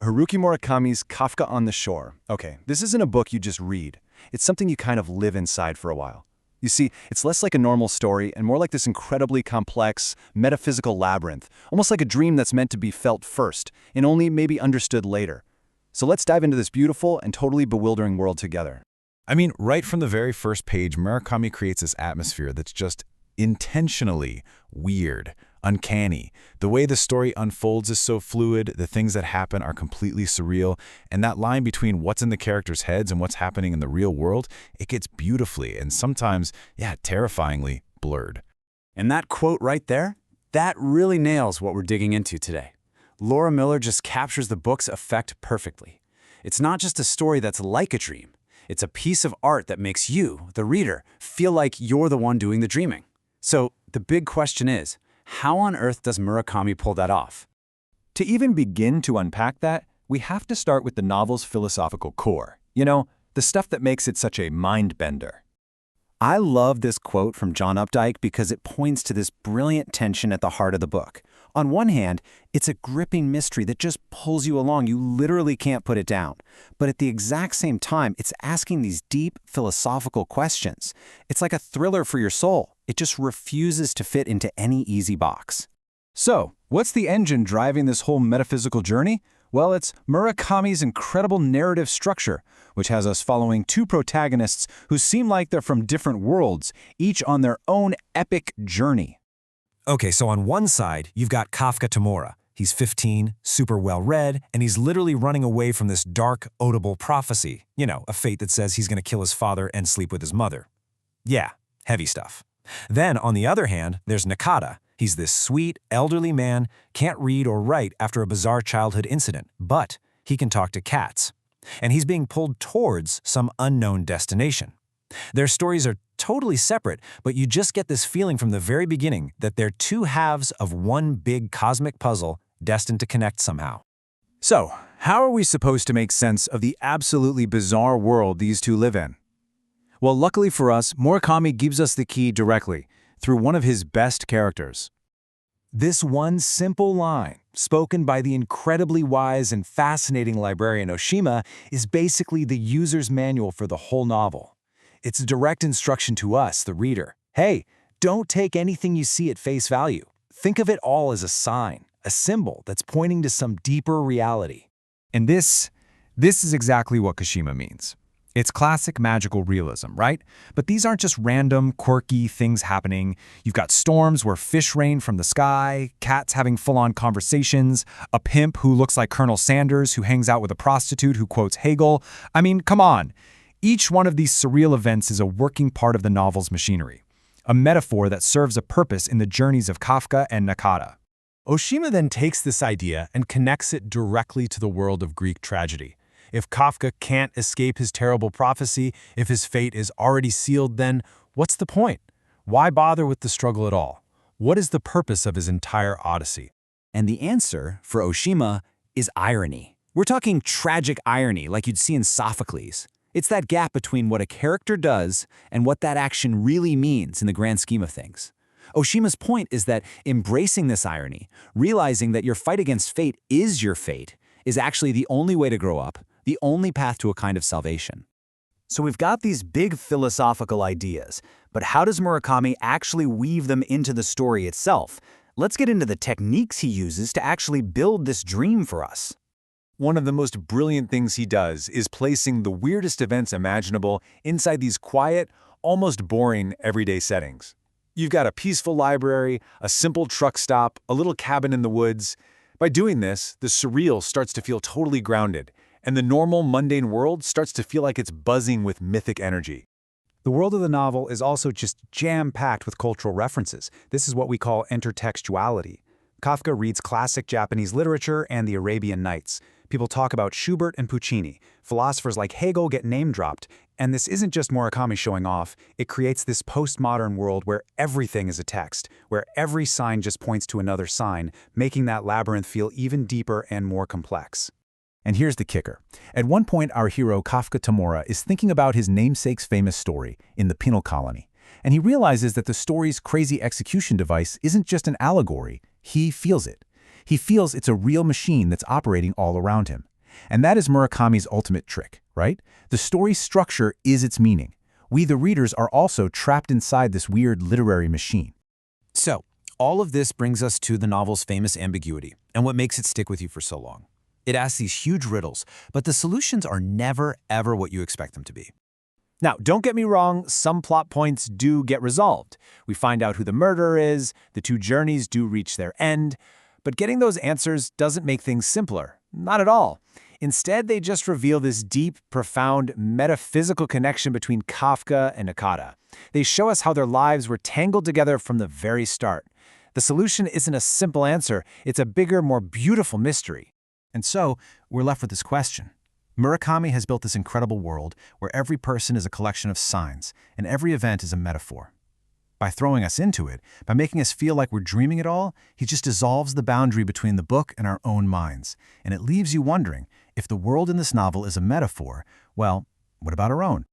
Haruki Murakami's Kafka on the Shore. Okay, this isn't a book you just read. It's something you kind of live inside for a while. You see, it's less like a normal story and more like this incredibly complex, metaphysical labyrinth, almost like a dream that's meant to be felt first and only maybe understood later. So let's dive into this beautiful and totally bewildering world together. I mean, right from the very first page, Murakami creates this atmosphere that's just intentionally weird, uncanny. The way the story unfolds is so fluid, the things that happen are completely surreal, and that line between what's in the characters' heads and what's happening in the real world, it gets beautifully and sometimes, terrifyingly blurred. And that quote right there, that really nails what we're digging into today. Laura Miller just captures the book's effect perfectly. It's not just a story that's like a dream. It's a piece of art that makes you, the reader, feel like you're the one doing the dreaming. So the big question is, how on earth does Murakami pull that off? To even begin to unpack that, we have to start with the novel's philosophical core. You know, the stuff that makes it such a mind-bender. I love this quote from John Updike because it points to this brilliant tension at the heart of the book. On one hand, it's a gripping mystery that just pulls you along. You literally can't put it down. But at the exact same time, it's asking these deep philosophical questions. It's like a thriller for your soul. It just refuses to fit into any easy box. So, what's the engine driving this whole metaphysical journey? Well, it's Murakami's incredible narrative structure, which has us following two protagonists who seem like they're from different worlds, each on their own epic journey. Okay, so on one side, you've got Kafka Tamura. He's 15, super well-read, and he's literally running away from this dark, Oedipal prophecy. You know, a fate that says he's going to kill his father and sleep with his mother. Yeah, heavy stuff. Then, on the other hand, there's Nakata. He's this sweet, elderly man, can't read or write after a bizarre childhood incident, but he can talk to cats. And he's being pulled towards some unknown destination. Their stories are totally separate, but you just get this feeling from the very beginning that they're two halves of one big cosmic puzzle destined to connect somehow. So, how are we supposed to make sense of the absolutely bizarre world these two live in? Well, luckily for us, Murakami gives us the key directly, through one of his best characters. This one simple line, spoken by the incredibly wise and fascinating librarian Oshima, is basically the user's manual for the whole novel. It's a direct instruction to us, the reader. Hey, don't take anything you see at face value. Think of it all as a sign, a symbol that's pointing to some deeper reality. And this is exactly what Kashima means. It's classic magical realism, right? But these aren't just random, quirky things happening. You've got storms where fish rain from the sky, cats having full-on conversations, a pimp who looks like Colonel Sanders who hangs out with a prostitute who quotes Hegel. I mean, come on. Each one of these surreal events is a working part of the novel's machinery, a metaphor that serves a purpose in the journeys of Kafka and Nakata. Oshima then takes this idea and connects it directly to the world of Greek tragedy. If Kafka can't escape his terrible prophecy, if his fate is already sealed, then what's the point? Why bother with the struggle at all? What is the purpose of his entire Odyssey? And the answer, for Oshima, is irony. We're talking tragic irony like you'd see in Sophocles. It's that gap between what a character does and what that action really means in the grand scheme of things. Oshima's point is that embracing this irony, realizing that your fight against fate is your fate, is actually the only way to grow up, the only path to a kind of salvation. So we've got these big philosophical ideas, but how does Murakami actually weave them into the story itself? Let's get into the techniques he uses to actually build this dream for us. One of the most brilliant things he does is placing the weirdest events imaginable inside these quiet, almost boring everyday settings. You've got a peaceful library, a simple truck stop, a little cabin in the woods. By doing this, the surreal starts to feel totally grounded, and the normal, mundane world starts to feel like it's buzzing with mythic energy. The world of the novel is also just jam-packed with cultural references. This is what we call intertextuality. Kafka reads classic Japanese literature and the Arabian Nights. People talk about Schubert and Puccini. Philosophers like Hegel get name-dropped. And this isn't just Murakami showing off. It creates this postmodern world where everything is a text, where every sign just points to another sign, making that labyrinth feel even deeper and more complex. And here's the kicker. At one point, our hero Kafka Tamura is thinking about his namesake's famous story in the penal colony. And he realizes that the story's crazy execution device isn't just an allegory. He feels it. He feels it's a real machine that's operating all around him. And that is Murakami's ultimate trick, right? The story structure is its meaning. We, the readers, are also trapped inside this weird literary machine. So, all of this brings us to the novel's famous ambiguity and what makes it stick with you for so long. It asks these huge riddles, but the solutions are never, ever what you expect them to be. Now, don't get me wrong, some plot points do get resolved. We find out who the murderer is, the two journeys do reach their end, but getting those answers doesn't make things simpler. Not at all. Instead, they just reveal this deep, profound, metaphysical connection between Kafka and Nakata. They show us how their lives were tangled together from the very start. The solution isn't a simple answer, it's a bigger, more beautiful mystery. And so, we're left with this question. Murakami has built this incredible world where every person is a collection of signs, and every event is a metaphor. By throwing us into it, by making us feel like we're dreaming it all, he just dissolves the boundary between the book and our own minds. And it leaves you wondering, if the world in this novel is a metaphor, well, what about our own?